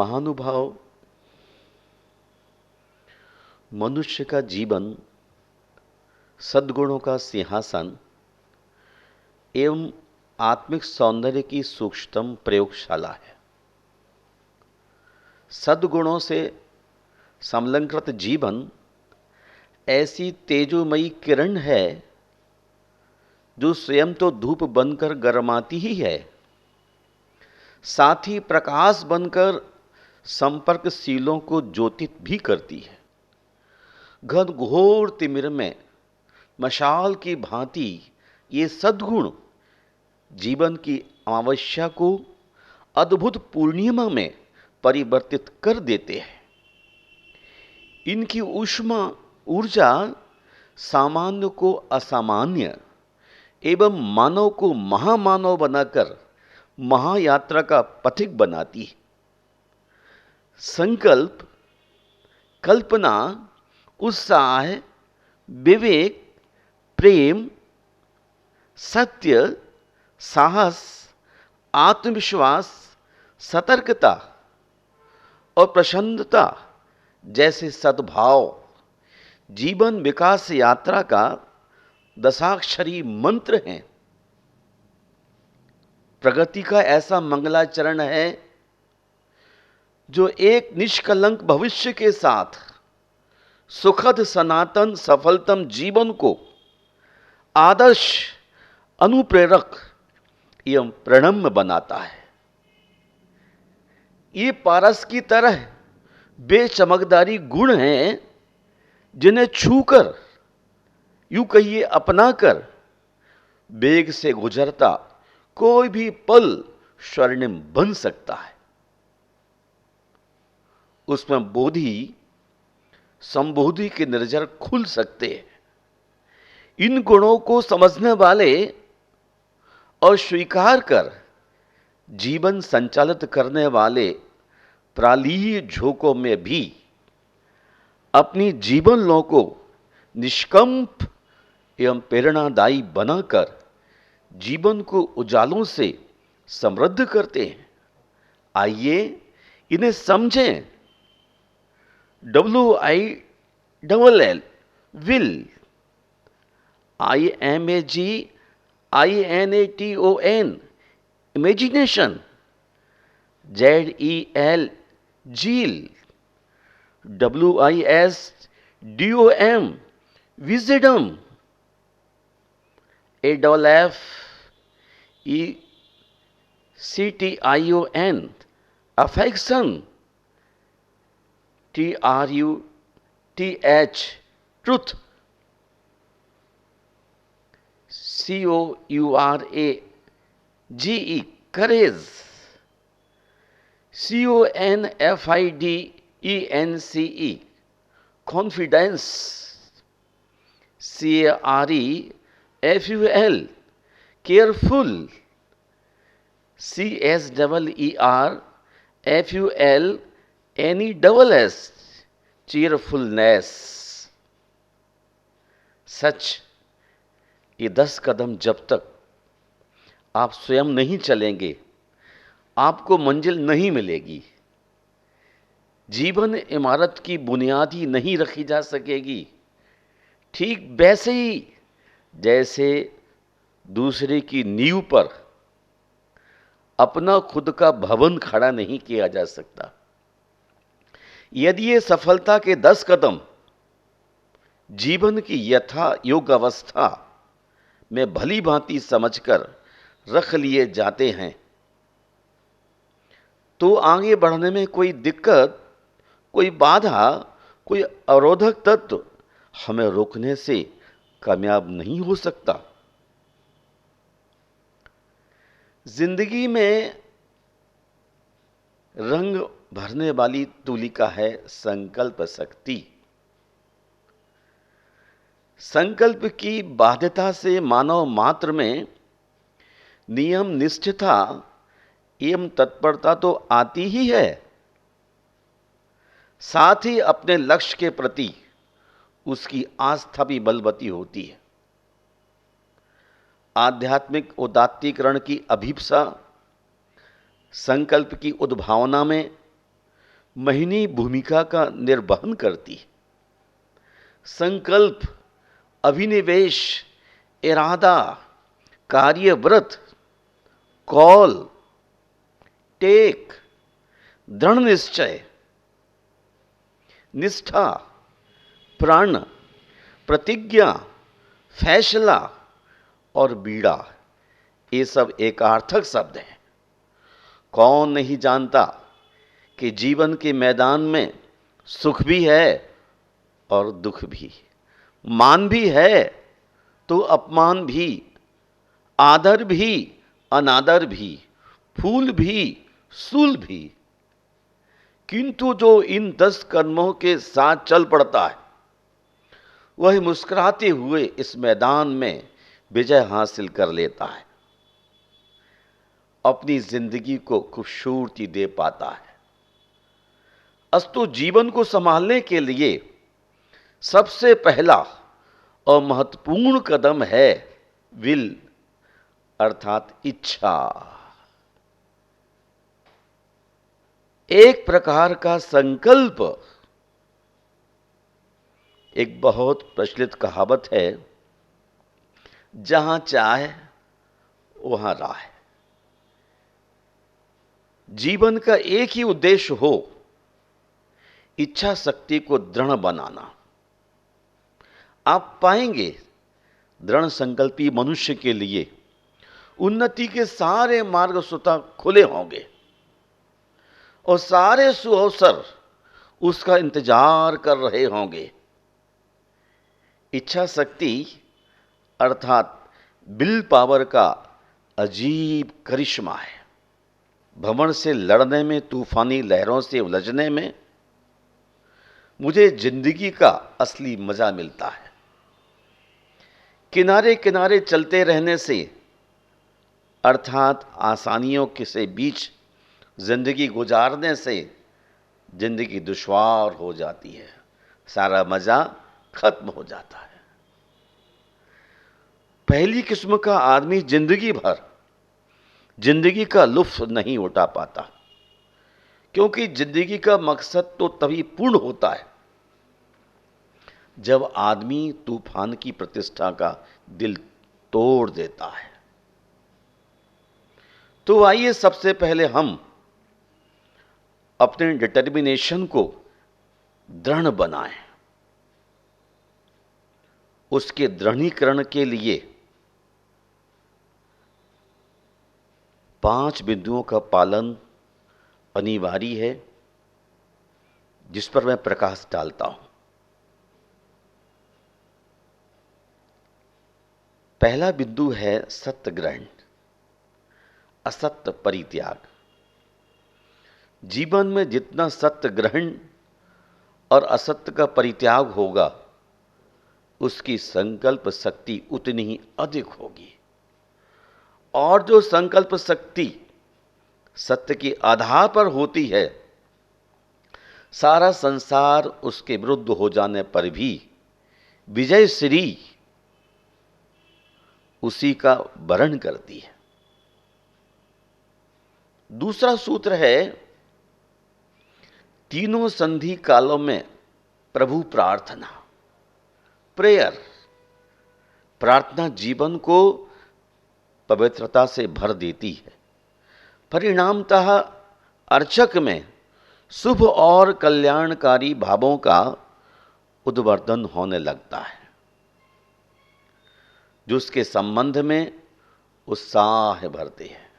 महानुभाव, मनुष्य का जीवन सद्गुणों का सिंहासन एवं आत्मिक सौंदर्य की सूक्ष्मतम प्रयोगशाला है। सद्गुणों से समलंकृत जीवन ऐसी तेजोमयी किरण है जो स्वयं तो धूप बनकर गरमाती ही है, साथ ही प्रकाश बनकर संपर्कशीलों को ज्योतित भी करती है। घन घोर तिमिर में मशाल की भांति ये सद्गुण जीवन की अमावस्या को अद्भुत पूर्णिमा में परिवर्तित कर देते हैं। इनकी ऊष्मा ऊर्जा सामान्य को असामान्य एवं मानव को महामानव बनाकर महायात्रा का पथिक बनाती है। संकल्प, कल्पना, उत्साह, विवेक, प्रेम, सत्य, साहस, आत्मविश्वास, सतर्कता और प्रसन्नता जैसे सद्भाव जीवन विकास यात्रा का दशाक्षरी मंत्र है। प्रगति का ऐसा मंगलाचरण है जो एक निष्कलंक भविष्य के साथ सुखद सनातन सफलतम जीवन को आदर्श, अनुप्रेरक एवं प्रणम्य बनाता है। ये पारस की तरह बेचमकदारी गुण हैं जिन्हें छूकर, यूं कहिए अपनाकर, वेग से गुजरता कोई भी पल स्वर्णिम बन सकता है। उसमें बोधि संबोधि के निर्जर खुल सकते हैं। इन गुणों को समझने वाले और स्वीकार कर जीवन संचालित करने वाले प्रालीय झोंकों में भी अपनी जीवन लो को निष्कंप एवं प्रेरणादायी बनाकर जीवन को उजालों से समृद्ध करते हैं। आइए इन्हें समझें। WILL will, IMAGINATION imagination, ZEL zeal, WISDOM wisdom, AFFECTION affection, TRUTH truth, COURAGE courage, CONFIDENCE confidence, CAREFUL careful, CHEERFULNESS cheerfulness. सच, ये 10 कदम जब तक आप स्वयं नहीं चलेंगे आपको मंजिल नहीं मिलेगी। जीवन इमारत की बुनियाद ही नहीं रखी जा सकेगी। ठीक वैसे ही जैसे दूसरे की नींव पर अपना खुद का भवन खड़ा नहीं किया जा सकता। यदि ये सफलता के 10 कदम जीवन की यथा योग अवस्था में भली भांति समझकर रख लिए जाते हैं तो आगे बढ़ने में कोई दिक्कत, कोई बाधा, कोई अवरोधक तत्व हमें रोकने से कामयाब नहीं हो सकता। जिंदगी में रंग भरने वाली तुलिका है संकल्प शक्ति। संकल्प की बाध्यता से मानव मात्र में नियम निष्ठता एवं तत्परता तो आती ही है, साथ ही अपने लक्ष्य के प्रति उसकी आस्था भी बलवती होती है। आध्यात्मिक उदात्तीकरण की अभिप्सा संकल्प की उद्भावना में महिनी भूमिका का निर्वहन करती है। संकल्प, अभिनिवेश, इरादा, कार्यव्रत, कॉल, टेक, दृढ़ निश्चय, निष्ठा, प्रण, प्रतिज्ञा, फैसला और बीड़ा, ये सब एकार्थक शब्द हैं। कौन नहीं जानता कि जीवन के मैदान में सुख भी है और दुख भी, मान भी है तो अपमान भी, आदर भी अनादर भी, फूल भी सूल भी। किंतु जो इन 10 कर्मों के साथ चल पड़ता है वह मुस्कुराते हुए इस मैदान में विजय हासिल कर लेता है, अपनी जिंदगी को खूबसूरती दे पाता है। अस्तु जीवन को संभालने के लिए सबसे पहला और महत्वपूर्ण कदम है विल, अर्थात इच्छा। एक प्रकार का संकल्प। एक बहुत प्रचलित कहावत है, जहां चाह वहां राह। जीवन का एक ही उद्देश्य हो, इच्छा शक्ति को दृढ़ बनाना। आप पाएंगे दृढ़ संकल्पी मनुष्य के लिए उन्नति के सारे मार्ग स्वतः खुले होंगे और सारे सुअवसर उसका इंतजार कर रहे होंगे। इच्छा शक्ति अर्थात विल पावर का अजीब करिश्मा है। भ्रमण से लड़ने में, तूफानी लहरों से उलझने में मुझे जिंदगी का असली मजा मिलता है। किनारे किनारे चलते रहने से अर्थात आसानियों के से बीच जिंदगी गुजारने से जिंदगी दुश्वार हो जाती है, सारा मजा खत्म हो जाता है। पहली किस्म का आदमी जिंदगी भर जिंदगी का लुत्फ नहीं उठा पाता, क्योंकि जिंदगी का मकसद तो तभी पूर्ण होता है जब आदमी तूफान की प्रतिष्ठा का दिल तोड़ देता है। तो आइए सबसे पहले हम अपने डिटर्मिनेशन को दृढ़ बनाएं। उसके दृढ़ीकरण के लिए 5 बिंदुओं का पालन अनिवार्य है, जिस पर मैं प्रकाश डालता हूं। पहला बिंदु है सत्य ग्रहण, असत्य परित्याग। जीवन में जितना सत्य ग्रहण और असत्य का परित्याग होगा, उसकी संकल्प शक्ति उतनी ही अधिक होगी। और जो संकल्प शक्ति सत्य के आधार पर होती है, सारा संसार उसके विरुद्ध हो जाने पर भी विजय श्री उसी का वरण करती है। दूसरा सूत्र है, तीनों संधि कालों में प्रभु प्रार्थना, प्रेयर। प्रार्थना जीवन को पवित्रता से भर देती है। परिणामतः अर्चक में शुभ और कल्याणकारी भावों का उद्वर्धन होने लगता है, जो उसके संबंध में उत्साह भरते हैं।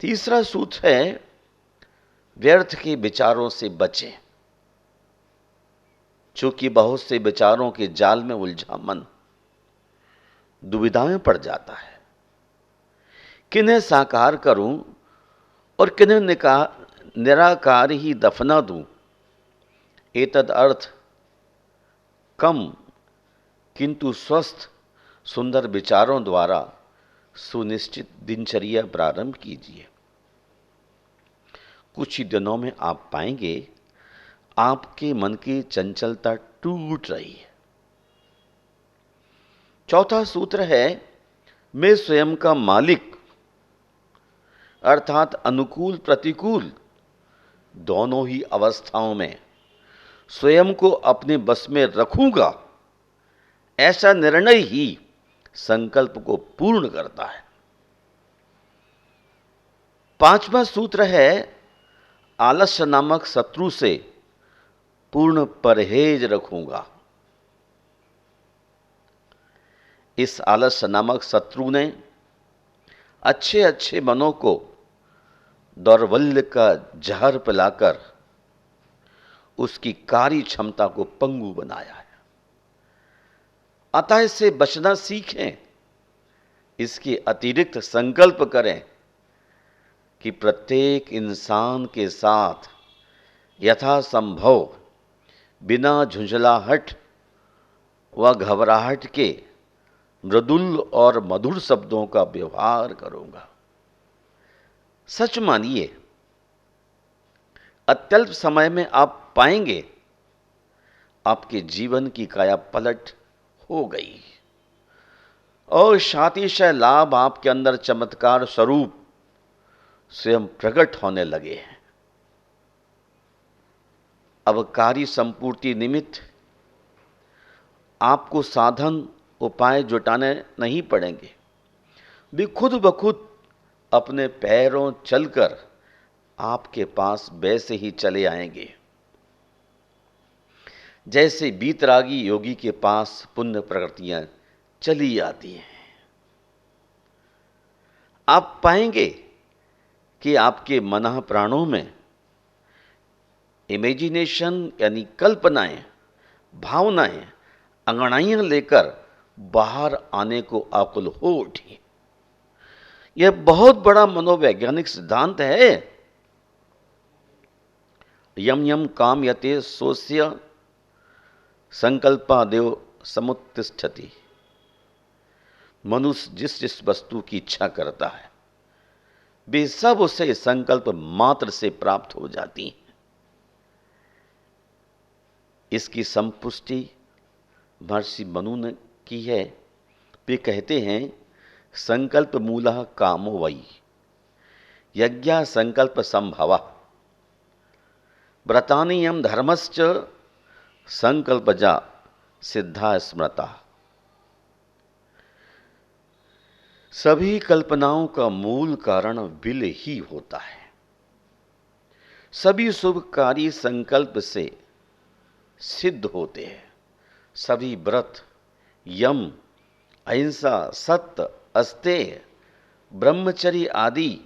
तीसरा सूत्र है, व्यर्थ के विचारों से बचें। चूंकि बहुत से विचारों के जाल में उलझा मन दुविधा में पड़ जाता है। किन्हें साकार करूं और किन्हें निराकार ही दफना दूं, एतद अर्थ कम किंतु स्वस्थ सुंदर विचारों द्वारा सुनिश्चित दिनचर्या प्रारंभ कीजिए। कुछ ही दिनों में आप पाएंगे आपके मन की चंचलता टूट रही है। चौथा सूत्र है, मैं स्वयं का मालिक, अर्थात अनुकूल प्रतिकूल दोनों ही अवस्थाओं में स्वयं को अपने बस में रखूंगा, ऐसा निर्णय ही संकल्प को पूर्ण करता है। पांचवा सूत्र है, आलस्य नामक शत्रु से पूर्ण परहेज रखूंगा। इस आलस्य नामक शत्रु ने अच्छे अच्छे मनों को दौर्बल्य का जहर पिलाकर उसकी कार्य क्षमता को पंगु बनाया है। अतः इससे बचना सीखें। इसके अतिरिक्त संकल्प करें कि प्रत्येक इंसान के साथ यथासंभव बिना झुंझलाहट व घबराहट के मृदुल और मधुर शब्दों का व्यवहार करूंगा। सच मानिए, अत्यल्प समय में आप पाएंगे आपके जीवन की काया पलट हो गई और शातिशय लाभ आपके अंदर चमत्कार स्वरूप स्वयं प्रकट होने लगे हैं। अब कार्य संपूर्ति निमित्त आपको साधन उपाय जुटाने नहीं पड़ेंगे, वे खुद ब खुद अपने पैरों चलकर आपके पास वैसे ही चले आएंगे जैसे बीतरागी योगी के पास पुण्य प्रकृतियां चली आती हैं। आप पाएंगे कि आपके मन प्राणों में इमेजिनेशन यानी कल्पनाएं, भावनाएं, अंगड़ाइयां लेकर बाहर आने को आकुल हो उठी। यह बहुत बड़ा मनोवैज्ञानिक सिद्धांत है। यम यम कामयते सोस्य संकल्पादेव समुत्तिष्ठति। मनुष्य जिस जिस वस्तु की इच्छा करता है वे सब उसे संकल्प मात्र से प्राप्त हो जाती हैं। इसकी संपुष्टि महर्षि मनु ने की है। वे कहते हैं, संकल्प मूलः कामो वै यज्ञ संकल्प संभव व्रतानियम धर्मश्च संकल्पजा सिद्धा स्मृता। सभी कल्पनाओं का मूल कारण विल ही होता है। सभी शुभ कार्य संकल्प से सिद्ध होते हैं। सभी व्रत, यम, अहिंसा, सत्य, अस्तेय, ब्रह्मचर्य आदि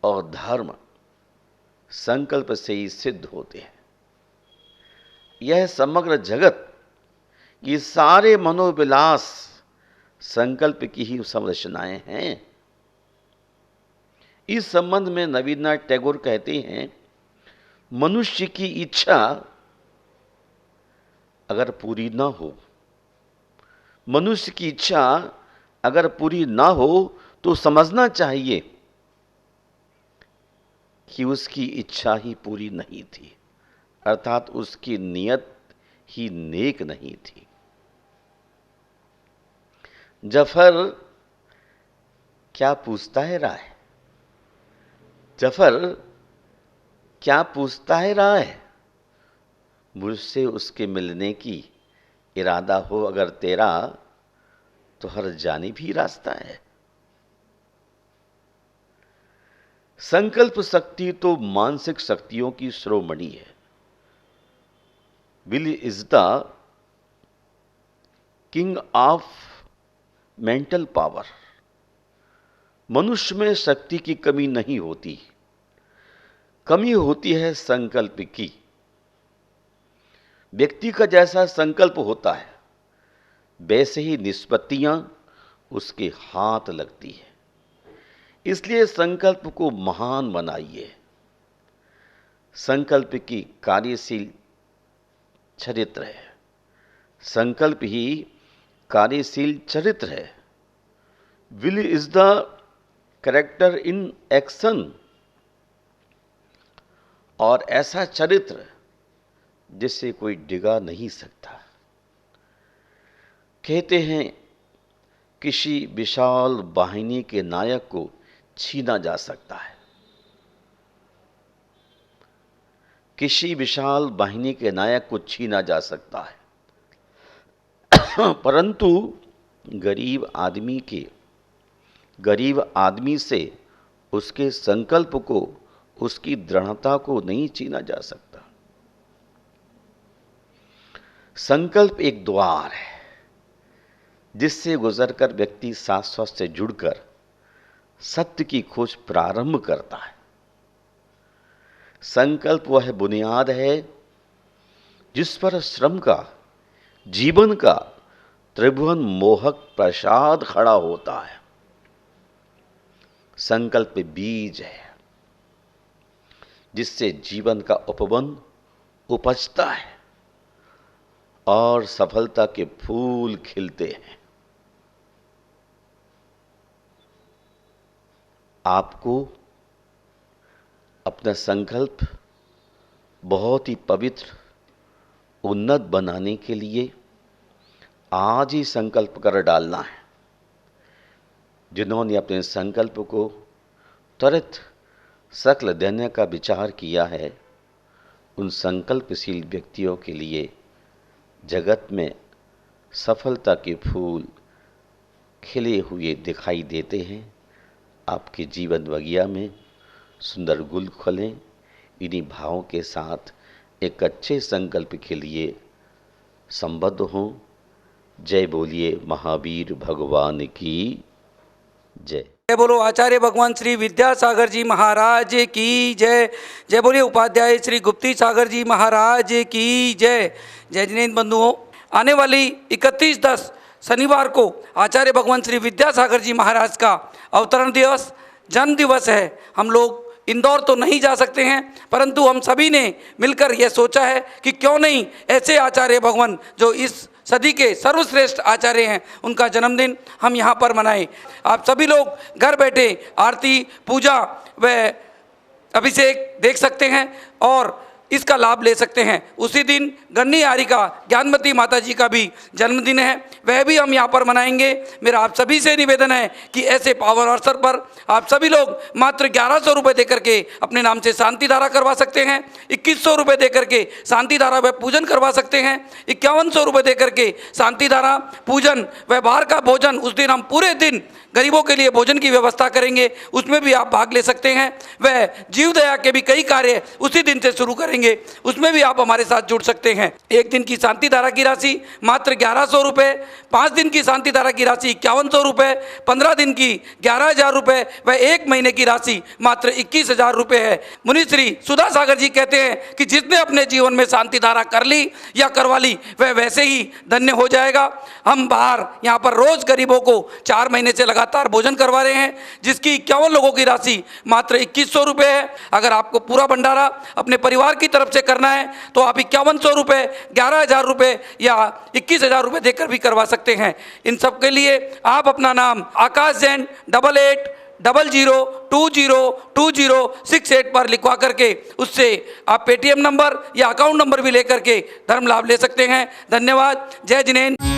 और धर्म संकल्प से ही सिद्ध होते हैं। यह समग्र जगत, ये सारे मनोविलास संकल्प की ही संरचनाएं हैं। इस संबंध में नवीननाथ टैगोर कहते हैं, मनुष्य की इच्छा अगर पूरी ना हो, मनुष्य की इच्छा अगर पूरी ना हो तो समझना चाहिए कि उसकी इच्छा ही पूरी नहीं थी, अर्थात उसकी नियत ही नेक नहीं थी। जफर क्या पूछता है राय? जफर क्या पूछता है राय? मुझसे उसके मिलने की इरादा हो अगर तेरा, तो हर जाने भी रास्ता है। संकल्प शक्ति तो मानसिक शक्तियों की शिरोमणि है। Will is the king of mental power. मनुष्य में शक्ति की कमी नहीं होती, कमी होती है संकल्प की। व्यक्ति का जैसा संकल्प होता है वैसे ही निष्पत्तियां उसके हाथ लगती है। इसलिए संकल्प को महान बनाइए। संकल्प की कार्यशील चरित्र है। संकल्प ही कार्यशील चरित्र है। Will is the character in action. और ऐसा चरित्र जिसे कोई डिगा नहीं सकता। कहते हैं, किसी विशाल वाहिनी के नायक को छीना जा सकता है, किसी विशाल वाहिनी के नायक को छीना जा सकता है, परंतु गरीब आदमी से उसके संकल्प को, उसकी दृढ़ता को नहीं छीना जा सकता। संकल्प एक द्वार है जिससे गुजरकर व्यक्ति शाश्वत से जुड़कर सत्य की खोज प्रारंभ करता है। संकल्प वह बुनियाद है जिस पर श्रम का, जीवन का त्रिभुवन मोहक प्रसाद खड़ा होता है। संकल्प बीज है जिससे जीवन का उपवन उपजता है और सफलता के फूल खिलते हैं। आपको अपना संकल्प बहुत ही पवित्र, उन्नत बनाने के लिए आज ही संकल्प कर डालना है। जिन्होंने अपने संकल्प को त्वरित शक्ल देने का विचार किया है, उन संकल्पशील व्यक्तियों के लिए जगत में सफलता के फूल खिले हुए दिखाई देते हैं। आपके जीवन बगिया में सुंदर गुल खिलें। इन्हीं भावों के साथ एक अच्छे संकल्प के लिए संबद्ध हों। जय बोलिए महावीर भगवान की जय। जय बोलो आचार्य भगवान श्री विद्यासागर जी महाराज की जय। जय बोलिए उपाध्याय श्री गुप्ती सागर जी महाराज की जय। जय जिनेन्द्र बंधुओं, आने वाली 31/10 शनिवार को आचार्य भगवान श्री विद्यासागर जी महाराज का अवतरण दिवस, जन्म दिवस है। हम लोग इंदौर तो नहीं जा सकते हैं, परंतु हम सभी ने मिलकर यह सोचा है कि क्यों नहीं ऐसे आचार्य भगवान जो इस सदी के सर्वश्रेष्ठ आचार्य हैं, उनका जन्मदिन हम यहाँ पर मनाएं। आप सभी लोग घर बैठे आरती, पूजा व अभिषेक देख सकते हैं और इसका लाभ ले सकते हैं। उसी दिन गन्नी हारिका ज्ञानमती माता जी का भी जन्मदिन है, वह भी हम यहाँ पर मनाएंगे। मेरा आप सभी से निवेदन है कि ऐसे पावन अवसर पर आप सभी लोग मात्र 1100 रुपये देकर के अपने नाम से शांति धारा करवा सकते हैं, 2100 रुपये देकर के शांति धारा व पूजन करवा सकते हैं, 5100 रुपये देकर के शांति धारा, पूजन व बाहर का भोजन। उस दिन हम पूरे दिन गरीबों के लिए भोजन की व्यवस्था करेंगे, उसमें भी आप भाग ले सकते हैं। वह जीव दया के भी कई कार्य उसी दिन से शुरू करेंगे, उसमें भी आप हमारे साथ जुड़ सकते हैं। एक दिन की शांति धारा की राशि मात्र 1100 रुपये, 5 दिन की शांति धारा की राशि 5100 रुपये, 15 दिन की 11,000 रुपये व 1 महीने की राशि मात्र 21,000 रुपये है। मुनि श्री सुधा सागर जी कहते हैं कि जिसने अपने जीवन में शांति धारा कर ली या करवा ली, वह वैसे ही धन्य हो जाएगा। हम बाहर यहाँ पर रोज गरीबों को 4 महीने से लगातार भोजन करवा रहे हैं, जिसकी 51 लोगों की राशि मात्र 2100 रुपये है। अगर आपको पूरा भंडारा अपने परिवार की तरफ से करना है तो आप 5100 रुपये, 11,000 रुपये या 21,000 रुपये देकर भी करवा सकते हैं। इन सब के लिए आप अपना नाम आकाश जैन 8800202068 पर लिखवा करके उससे आप पेटीएम नंबर या अकाउंट नंबर भी लेकर के धर्म लाभ ले सकते हैं। धन्यवाद। जय जिनेन्द्र।